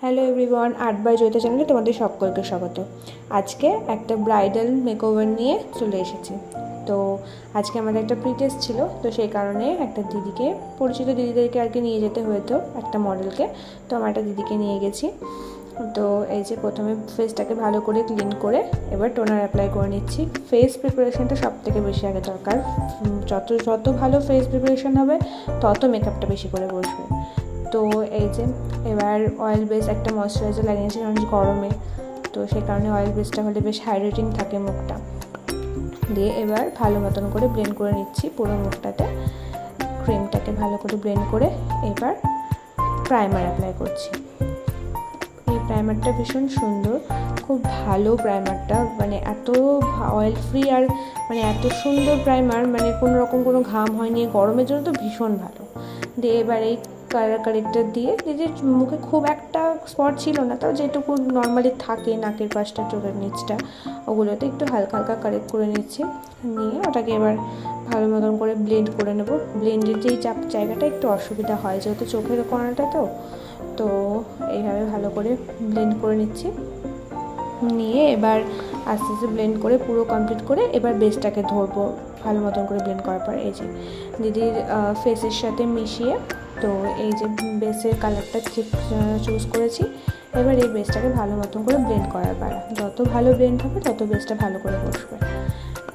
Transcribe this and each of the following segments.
Hello everyone, art by Joyita চ্যানেলে তোমাদের সকলকে স্বাগত। আজকে একটা ব্রাইডাল মেকওভার নিয়ে চলে এসেছি। তো আজকে আমাদের একটা প্রি টেস্ট ছিল, তো সেই কারণে একটা দিদিকে, পরিচিত দিদিদেরকে আর কি নিয়ে যেতে হতো, একটা মডেলকে। তো আমার একটা দিদিকে নিয়ে গেছি। তো এই যে প্রথমে ফেসটাকে ভালো করে ক্লিন করে এবার টোনার অ্যাপ্লাই করে নিচ্ছি। ফেস প্রিপারেশনটা সব থেকে বেশি আগে দরকার। যত ভালো ফেস প্রিপারেশন হবে তত মেকআপটা বেশি করে বসবে। তো এই যে এবার অয়েল বেস একটা ময়শ্চারাইজার লাগিয়েছি, কারণ গরমে, তো সেই কারণে অয়েল বেসটা হলে বেশ হাইড্রেটিং থাকে মুখটা। দিয়ে এবার ভালো মতন করে ব্লেন্ড করে নিচ্ছি পুরো মুখটাতে। ক্রিমটাকে ভালো করে ব্লেন্ড করে এবার প্রাইমার অ্যাপ্লাই করছি। এই প্রাইমারটা ভীষণ সুন্দর, খুব ভালো প্রাইমারটা, মানে এত অয়েল ফ্রি আর মানে এত সুন্দর প্রাইমার, মানে কোনো রকম কোনো ঘাম হয়নি, গরমের জন্য তো ভীষণ ভালো। দিয়ে এবার এই কালার কারেক্টার দিয়ে যে মুখে খুব একটা স্পট ছিল না, তাও যেটুকু নর্মালি থাকে নাকের পাশটা, চোখের নিচটা, ওগুলোতে একটু হালকা হালকা কারেক্ট করে নিচ্ছি। নিয়ে ওটাকে এবার ভালো মতন করে ব্লেন্ড করে নেব। ব্লেন্ডের যেই জায়গাটা একটু অসুবিধা হয়, যেহেতু চোখের কোণাটা, তো এইভাবে ভালো করে ব্লেন্ড করে নিচ্ছি। নিয়ে এবার আস্তে আস্তে ব্লেন্ড করে পুরো কমপ্লিট করে এবার বেসটাকে ধরবো ভালো মতন করে ব্লেন্ড করার পর। এই যে দিদির ফেসের সাথে মিশিয়ে, তো এই যে বেসের কালারটা চুজ করেছি। এবার এই বেসটাকে ভালো মতন করে ব্লেন্ড করার পারা, যত ভালো ব্লেন্ড হবে তত বেসটা ভালো করে বসবে।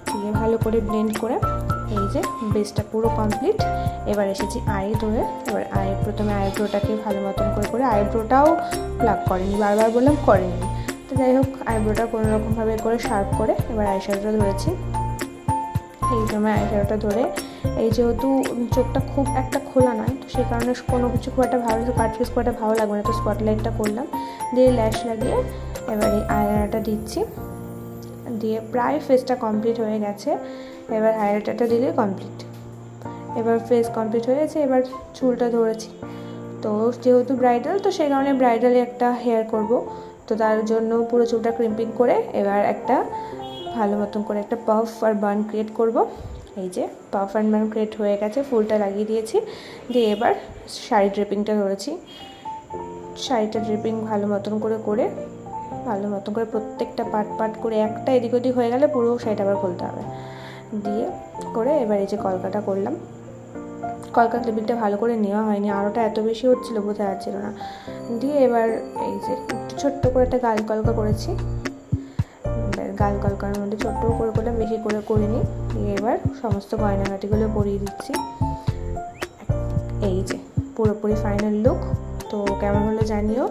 দিয়ে ভালো করে ব্লেন্ড করে এই যে বেসটা পুরো কমপ্লিট। এবার এসেছি আই ধরে। এবার প্রথমে আইব্রোটাকে ভালো মতন করে আইব্রোটাও প্লাগ করেনি, বারবার বললাম করেনি, তো যাই হোক আইব্রোটা কোনো রকমভাবে করে শার্প করে এবার আইশ্যাডোটা ধরেছি। এই সময় আইশ্যাডোটা ধরে, এই যেহেতু চোখটা খুব একটা খোলা নয়, তো সেই কারণে কোনো কিছু খুব একটা ভালো কাটফেস খুব একটা ভালো লাগবে না, তো স্পটলাইটটা করলাম। দিয়ে ল্যাশ লাগিয়ে এবার এই আইলাইনারটা দিচ্ছি। দিয়ে প্রায় ফেসটা কমপ্লিট হয়ে গেছে। এবার আইলাইনারটা দিলে কমপ্লিট। এবার ফেস কমপ্লিট হয়ে গেছে। এবার চুলটা ধরেছি, তো যেহেতু ব্রাইডাল, তো সেই কারণে ব্রাইডালে একটা হেয়ার করব, তো তার জন্য পুরো চুলটা ক্রিম্পিং করে এবার একটা ভালো মতন করে একটা পাফ আর বার্ন ক্রিয়েট করব। এই যে পাফ অ্যান্ড বার্ন ক্রিয়েট হয়ে গেছে, ফুলটা লাগিয়ে দিয়েছি। দিয়ে এবার শাড়ি ড্রেপিংটা ধরেছি। শাড়িটা ড্রেপিং ভালো মতন করে ভালো মতন করে প্রত্যেকটা পার্ট করে, একটা এদিক ওদিক হয়ে গেলে পুরো শাড়িটা আবার খুলতে হবে। দিয়ে করে এবার এই যে কলকাটা করলাম। কলকা ক্লিপিংটা ভালো করে নেওয়া হয়নি, আরোটা এত বেশি হচ্ছিলো বোঝা যাচ্ছিল না। দিয়ে এবার এই যে একটু ছোট্ট করে একটা গাল কলকা করেছি। গাল কলকার মধ্যে ছোট্ট করে করলাম, বেশি করে করিনি। দিয়ে এবার সমস্ত গয়নাঘাটিগুলো পরিয়ে দিচ্ছি। এই যে পুরোপুরি ফাইনাল লুক। তো কেমন হলো জানিও,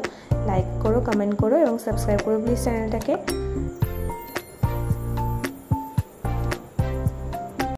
লাইক করো, কমেন্ট করো এবং সাবস্ক্রাইব করো প্লিজ চ্যানেলটাকে।